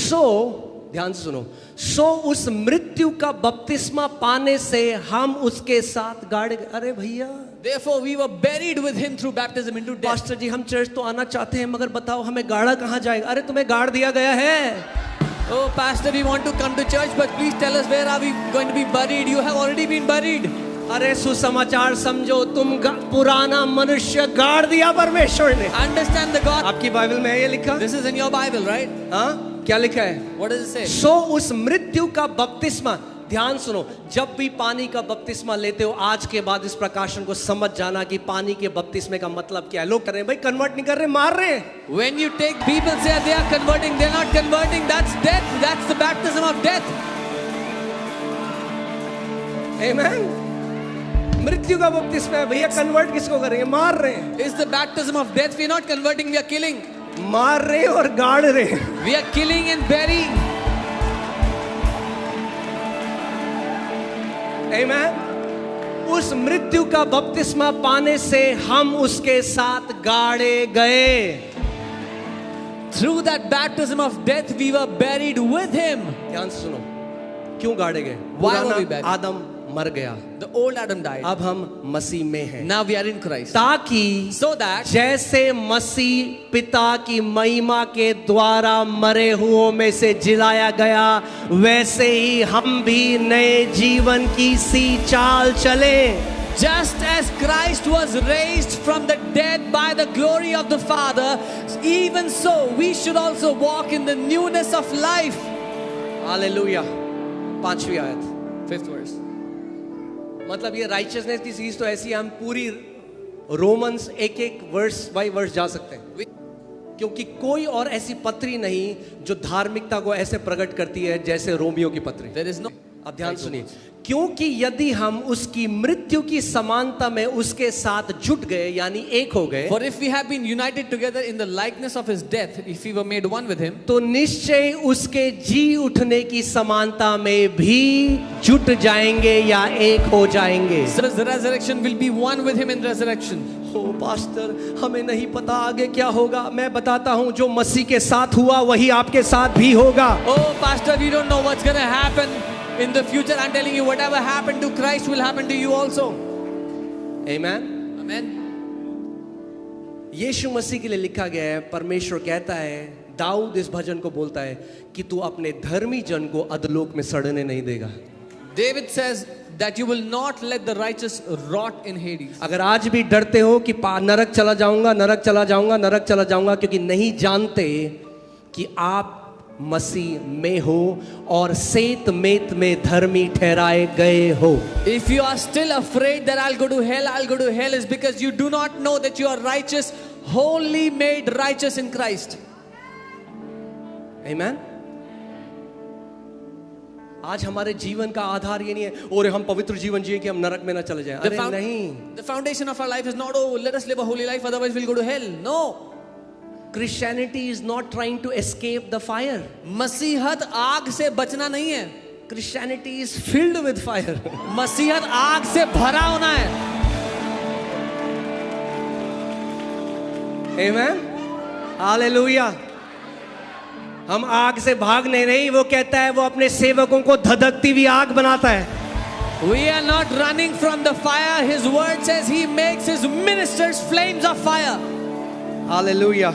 सो ध्यान से सुनो, सो उस मृत्यु का बपतिस्मा पाने से हम उसके साथ गाड़े गए। अरे भैया, Therefore we were buried with him through baptism into death. Pastor ji हम चर्च तो आना चाहते हैं, मगर बताओ हमें गाड़ा कहाँ जाएगा? अरे तुम्हें गाड़ दिया गया है। Oh pastor, we want to come to church, but please tell us where are we going to be buried? You have already been buried. अरे सुसमाचार समझो, तुम पुराना मनुष्य गाड़ दिया परमेश्वर ने। Understand the God. आपकी बाइबल में है ये लिखा? This is in your Bible, right? हाँ, क्या लिखा है? What does it say? सो उस मृत्यु का बपतिस्मा, ध्यान सुनो, जब भी पानी का बपतिस्मा लेते हो, आज के बाद इस प्रकाशन को समझ जाना कि पानी के बपतिस्मे का मतलब क्या है। लोग कर रहे हैं भाई, कन्वर्ट नहीं कर रहे, मार रहे हैं। When you take people say they are converting, they are not converting. That's death. That's the baptism of death. Amen. मृत्यु का बपतिस्मा है भैया, कन्वर्ट किसको करेंगे? मार रहे हैं। It's the baptism of death. We are not converting, we are killing. मार रहे हैं और गाड़ रहे हैं। We are killing and burying. Amen. उस मृत्यु का बपतिस्मा पाने से हम उसके साथ गाड़े गए। Through that baptism of death, we were buried with him. ध्यान से सुनो, क्यों गाड़े गए? Why were we buried? आदम मर गया, The old Adam died. अब हम मसीह में हैं। Now we are in Christ. ताकि So that जैसे मसीह पिता की महिमा के द्वारा मरे हुओं में से जिलाया गया, वैसे ही हम भी नए जीवन की सी चाल चले। just as Christ was raised from the dead by the glory of the Father, even so we should also walk in the newness of life. Hallelujah. 5वीं आयत, 5th verse. मतलब ये राइचियसनेस की चीज तो ऐसी है, हम पूरी रोमन्स एक एक वर्स बाय वर्स जा सकते हैं, क्योंकि कोई और ऐसी पत्री नहीं जो धार्मिकता को ऐसे प्रकट करती है जैसे रोमियो की पत्री। There is no. अब ध्यान सुनिए, क्योंकि यदि हम उसकी मृत्यु की समानता में उसके साथ जुट गए, यानी एक हो गए, For if we have been united together in the likeness of his death, if we were made one with him, तो निश्चय उसके जी उठने की समानता में भी जुट जाएंगे या एक हो जाएंगे। the resurrection will be one with him in resurrection. ओ पास्टर, हमें नहीं पता आगे क्या होगा। मैं बताता हूं, जो मसीह के साथ हुआ वही आपके साथ भी होगा। Oh pastor, we don't know what's going to happen in the future. I'm telling you, whatever happened to Christ will happen to you also. Amen. Amen. यीशु मसीह के लिए लिखा गया है, परमेश्वर कहता है, दाऊद इस भजन को बोलता है कि तू अपने धर्मी जन को अधोलोक में सड़ने नहीं देगा। David says that you will not let the righteous rot in Hades. अगर आज भी डरते हो कि नरक चला जाऊंगा, नरक चला जाऊंगा, नरक चला जाऊंगा, क्योंकि नहीं जानते कि आप मसीह में हो और सेत मेत में धर्मी ठहराए गए हो। If you are still afraid that I'll go to hell, is because you do not know that you are righteous, wholly made righteous in Christ. Amen. आज हमारे जीवन का आधार ये नहीं है, और हम पवित्र जीवन जिए कि हम नरक में ना चले जाएं। अरे नहीं, The foundation of our life is not, oh, let us live a holy life, otherwise we'll go to hell. No. Christianity is not trying to escape the fire. मसीहत आग से बचना नहीं है. Christianity is filled with fire. मसीहत आग से भरा होना है. Amen. Hallelujah. हम आग से भाग नहीं रही, वो कहता है वो अपने सेवकों को धधकती हुई आग बनाता है। We are not running from the fire. His word says he makes his ministers flames of fire. Hallelujah.